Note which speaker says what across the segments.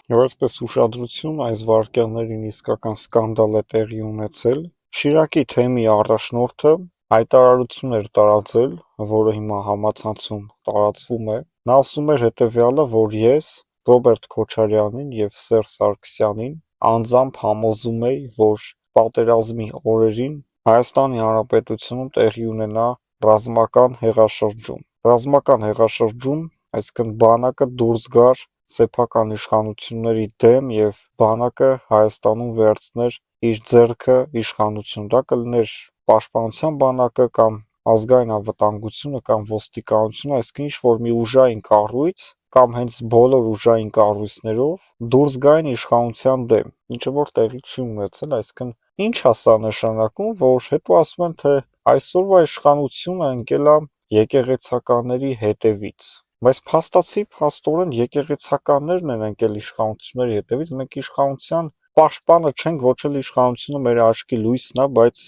Speaker 1: Եվ այսպես ուշադրություն այս վայրկյաններին իսկական սկանդալ է տեղի ունեցել։ Շիրակի թեմի առաջնորդը հայտարարություն էր տարածել, որը հիմա համացանցում տարածվում է։ Նա ասում էր հետևյալը, որ ես Ռոբերտ Քոչարյանին եւ Սերժ Սարգսյանին անձամբ համոզում էի, որ պատերազմի օրերին Հայաստանի Հանրապետությունում տեղի ունենա ռազմական հեղաշրջում։ Ռազմական հեղաշրջում, այսինքն բանակը դուրս գար սեփական իշխանությունների դեմ եւ բանակը Հայաստանում վերցներ իր ձեռքը իշխանություն։ Դա կլիներ պաշտպանության բանակը կամ ազգային անվտանգությունը կամ ոստիկանությունը, այսինքն ինչ-որ մի ուժային կառույց կամ հենց բոլոր ուժային կառույցներով դուրս գային իշխանության դեմ, ինչը որ տեղի չի ունեցել, այսինքն ինչ է սա նշանակում, որ հետո ասում են, թե այսօրվա իշխանությունը ընկել է եկեղեցականների հետևից, բայց փաստորեն եկեղեցականներն են ընկել իշխանությունների հետևից, մենք իշխանության պաշտպանը չենք, ոչ էլ իշխանությունը մեր աչքի լույսն է, բայց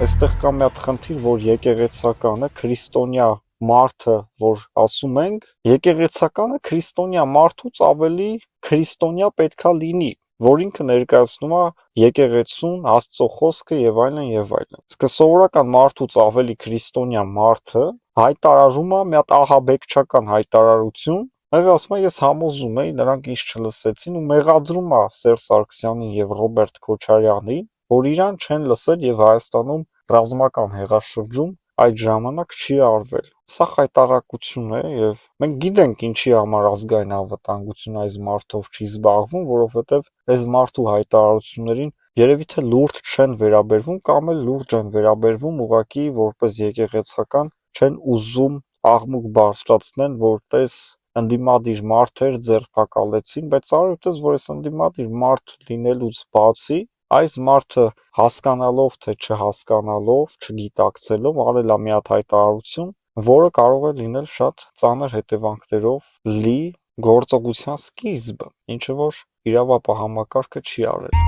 Speaker 1: այստեղ կա մի հատ խնդիր, որ եկեղեցականը, քրիստոնյա մարդը, որ ասում ենք, եկեղեցականը քրիստոնյա մարդուց ավելի քրիստոնյա պետքա լինի, որ ինքը ներկայացնում է եկեղեցուն, Աստծո խոսքը եւ այլն եւ այլն։ Իսկ սովորական մարդուց ավելի քրիստոնյա մարդը հայտարարում է մի հատ ահաբեկչական հայտարարություն, եւ ասում է ես համոզում եի, նրանք ինչ չլսեցին ու մեղադրում է Սերժ Սարգսյանին եւ Ռոբերտ Քոչարյանին, որ իրան չեն լսել եւ Հայաստանում ռազմական հեղաշրջում այդ ժամանակ չի արվել։ Սա խայտառակություն է եւ մենք գիտենք ինչի համար ազգային անվտանգությունը այս մարդով չի զբաղվում, որովհետեւ այս մարդու հայտարարություններին երևի թե լուրջ չեն վերաբերվում կամ էլ լուրջ են վերաբերվում ուղղակի որպես եկեղեցական չեն ուզում աղմուկ բարձրացնեն, որտես ընդդիմադիր մարդեր ձերբակալեցին, բայց արյունտես որ այս ընդդիմադիր մարդ լինելուց բացի այս մարդը հասկանալով թե չհասկանալով, չգիտակցելով արել է մի հատ հայտարարություն, որը կարող է լինել շատ ծանր հետևանքներով լի գործողության սկիզբ, ինչը որ իրավապահ համակարգը չի արել։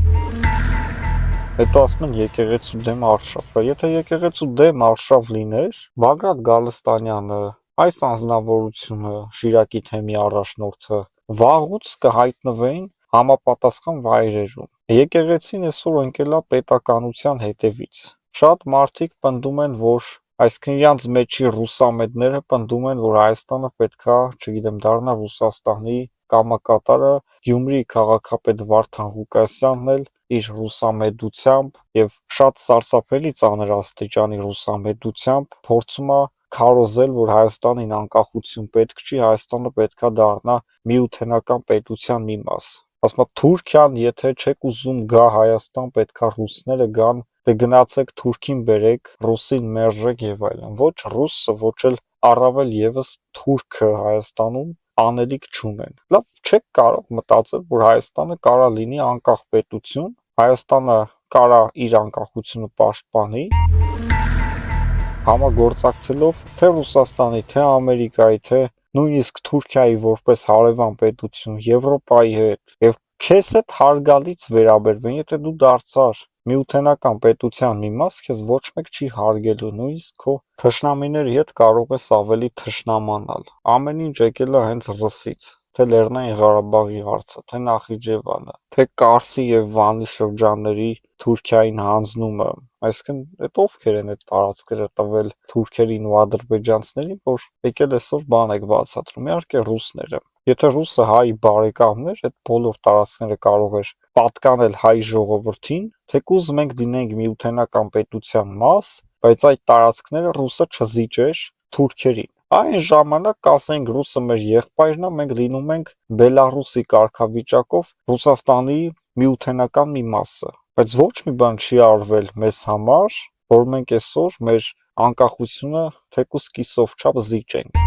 Speaker 1: Հետո ասում են եկեղեցու դեմ արշավ, եթե եկեղեցու դեմ արշավ լիներ, Բագրատ Գալստանյանը, այս անձնավորությունը, Շիրակի թեմի առաջնորդը վաղուց կհայտնվեին համապատասխան վայրերում։ Եկեղեցին այսօր ընկել է պետականության հետևից։ Շատ մարդիկ պնդում են, որ այսինքն իրանց մեջի ռուսամետները պնդում են, որ Հայաստանը պետքա, չգիտեմ, դառնա Ռուսաստանի կամակատարը, Գյումրիի քաղաքապետ Վարդան Ղուկասյանն էլ իր ռուսամետությամբ եւ շատ սարսափելի ծանր աստիճանի ռուսամետությամբ փորձում է քարոզել, որ Հայաստանին անկախություն պետք չի, Հայաստանը պետքա դառնա միութենական պետության մի մաս։ Ասում է Թուրքիան, եթե չեք ուզում գա Հայաստան, պետքա ռուսները գան, դե գնացեք Թուրքին բերեք, ռուսին մերժեք եւ այլն։ Ոչ ռուսը, ոչ էլ առավել եւս թուրքը Հայաստանում անելիք չունեն։ Լավ, չեք կարող մտածել, որ Հայաստանը կարա լինի անկախ պետություն, Հայաստանը կարա իր անկախությունը պաշտպանի, համագործակցելով թե Ռուսաստանի, թե Ամերիկայի, թե նույնիսկ Թուրքիայի որպես հարևան պետություն, Եվրոպայի հետ եւ քեզ հետ հարգալից վերաբերվեն, եթե դու դարձար միութենական պետության մի մաս, քեզ ոչ մեկ չի հարգելու, նույնիսկ քո թշնամիների հետ կարող ես ավելի թշնամանալ։ Ամեն ինչ եկել է հենց ռսից, թե Լեռնային Ղարաբաղի հարցը, թե Նախիջևանը, թե Կարսի եւ Վանի շրջանների Թուրքիային հանձնումը, այսինքն այդ ովքեր են այդ տարածքները տվել թուրքերին ու ադրբեջանցիներին, որ եկել այսօր բան եք բացատրում, իհարկե ռուսները։ Եթե ռուսը հայ բարեկամն էր, այդ բոլոր տարածքները կարող էր պատկանել հայ ժողովրդին, թեկուզ մենք լինենք միութենական պետության մաս, բայց այդ տարածքները ռուսը չզիջեր թուրքերին։ Այն ժամանակ կասենք ռուսը մեր եղբայրն է, մենք լինում ենք Բելարուսի կարգավիճակով Ռուսաստանի միութենական մի մասը, բայց ոչ մի բան չի արվել մեզ համար, որ մենք այսօր մեր անկախությունը թեկուզ կիսով չափ զիջենք։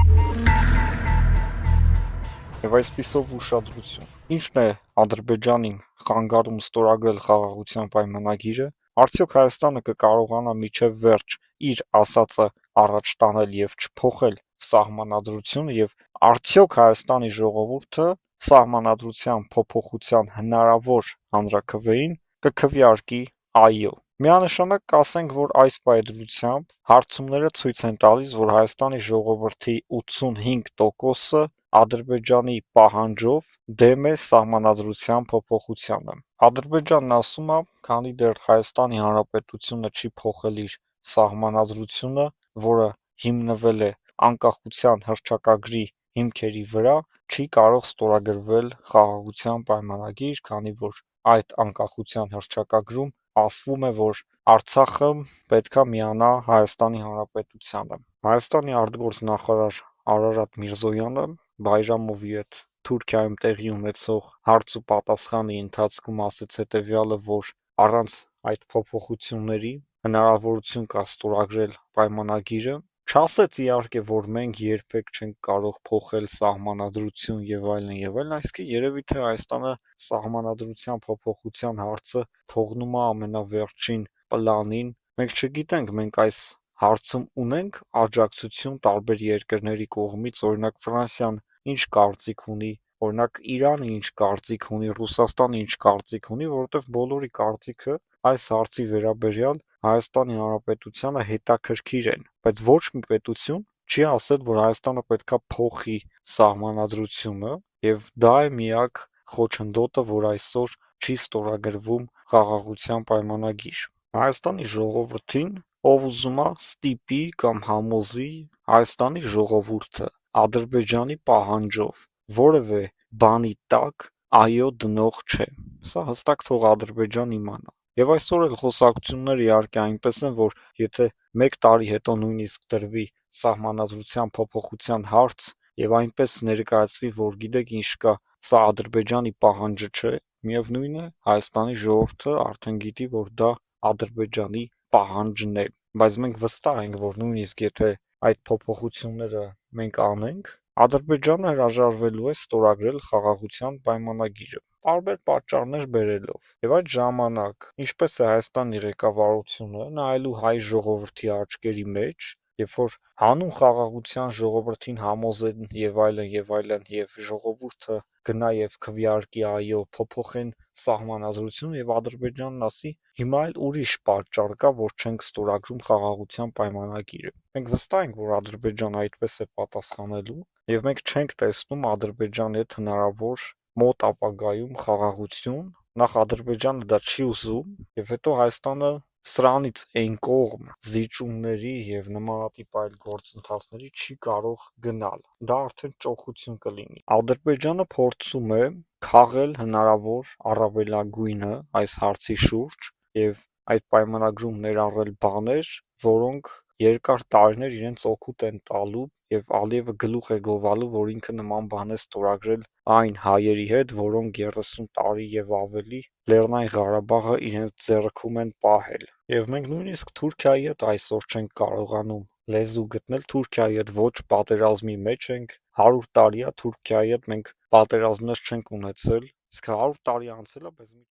Speaker 1: Եվ այսպիսով ուշադրություն։ Ինչն է Ադրբեջանին խանգարում ստորագրել խաղաղության պայմանագիրը, արդյոք Հայաստանը կկարողանա մինչև վերջ իր ասածը առաջ տանել եւ չփոխել սահմանադրությունը եւ արդյոք Հայաստանի ժողովուրդը սահմանադրության փոփոխության հնարավոր հանրաքվեին կքվեարկի այո։ Միանշանակ կասենք, որ այս պայծրությամբ հարցումները ցույց են տալիս, որ Հայաստանի ժողովրդի 85%-ը Ադրբեջանի պահանջով դեմ է սահմանադրության փոփոխությանը։ Ադրբեջանն ասում է, քանի դեռ Հայաստանի Հանրապետությունը չի փոխել իր սահմանադրությունը, որը հիմնվել է անկախության հռչակագրի հիմքերի վրա, չի կարող ստորագրվել խաղաղության պայմանագիր, քանի որ այդ անկախության հռչակագրում ասվում է, որ Արցախը պետք է միանա Հայաստանի Հանրապետությանը։ Հայաստանի արտգործնախարար Արարատ Միրզոյանը Բայրամովի հետ Թուրքիայում տեղի ունեցող հարց ու պատասխանի ընթացքում ասաց հետևյալը, որ առանց այդ փոփոխությունների հնարավորություն կա ստորագրել պայմանագիրը, չասեց իհարկե, որ մենք երբեք չենք կարող փոխել սահմանադրություն եւ այլն, այսինքն երևի թե Հայաստանը սահմանադրության փոփոխության հարցը թողնում է ամենավերջին պլանին։ Մենք չգիտենք, մենք այս հարցում ունենք աջակցություն տարբեր երկրների կողմից, օրինակ Ֆրանսիան ինչ կարծիք ունի, օրինակ Իրանը ինչ կարծիք ունի, Ռուսաստանը ինչ կարծիք ունի, որովհետև բոլորի կարծիքը այս հարցի վերաբերյալ Հայաստանի Հանրապետությանը հետաքրքիր են, բայց ոչ մի պետություն չի ասել, որ Հայաստանը պետքա փոխի սահմանադրությունը, եւ դա է միակ խոչընդոտը, որ այսօր չի ստորագրվում խաղաղության պայմանագիր։ Հայաստանի ժողովրդին, ով ուզում է ստիպի կամ համոզի Հայաստանի ժողովուրդը Ադրբեջանի պահանջով որևէ բանի տակ այո դնող չէ։ Սա հստակ թող Ադրբեջան իմանա։ Եվ այսօր էլ խոսակցությունները իհարկե այնպես են, որ եթե 1 տարի հետո նույնիսկ դրվի սահմանադրության փոփոխության հարց եւ այնպես ներկայացվի, որ գիտեք ինչ կա, սա Ադրբեջանի պահանջը չէ, միևնույն է Հայաստանի ժողովուրդը արդեն գիտի, որ դա Ադրբեջանի պահանջն է, բայց մենք վստահ ենք, որ նույնիսկ եթե այդ փոփոխությունները մենք անենք, Ադրբեջանը հրաժարվելու է ստորագրել խաղաղության պայմանագիրը, տարբեր պատճառներ բերելով։ Եվ այդ ժամանակ, ինչպես է Հայաստանի ղեկավարությունը նայելու հայ ժողովրդի աչքերի մեջ, երբ որ հանուն խաղաղության ժողովրդին համոզեն եւ այլն, եւ ժողովուրդը գնա եւ քվեարկի այո փոփոխեն սահմանադրությունը եւ Ադրբեջանն ասի հիմա էլ ուրիշ պատճառ կա, որ չենք ստորագրում խաղաղության պայմանագիրը։ Մենք վստահ ենք, որ Ադրբեջանը այդպես է պատասխանելու եւ մենք չենք տեսնում Ադրբեջանի հետ հնարավոր մոտ ապագայում խաղաղություն, նախ Ադրբեջանը դա չի ուզում եւ հետո Հայաստանը սրանից այն կողմ զիջումների եւ նմանատիպ այլ գործընթացների չի կարող գնալ, դա արդեն ճոխություն կլինի։ Ադրբեջանը փորձում է քաղել հնարավոր առավելագույնը այս հարցի շուրջ եւ այդ պայմանագրում ներառել բաներ, որոնք երկար տարիներ իրենց օգուտ են տալու եւ Ալիևը գլուխ է գովալու, որ ինքը նման բան է ստորագրել այն հայերի հետ, որոնք 30 տարի եւ ավելի Լեռնային Ղարաբաղը իրենց ձեռքում են պահել։ Եվ մենք նույնիսկ Թուրքիայի հետ այսօր չենք կարողանում լեզու գտնել, Թուրքիայի հետ ոչ պատերազմի մեջ ենք, 100 տարի է Թուրքիայի հետ մենք պատերազմներ չենք ունեցել, իսկ 100 տարի անցել է, բայց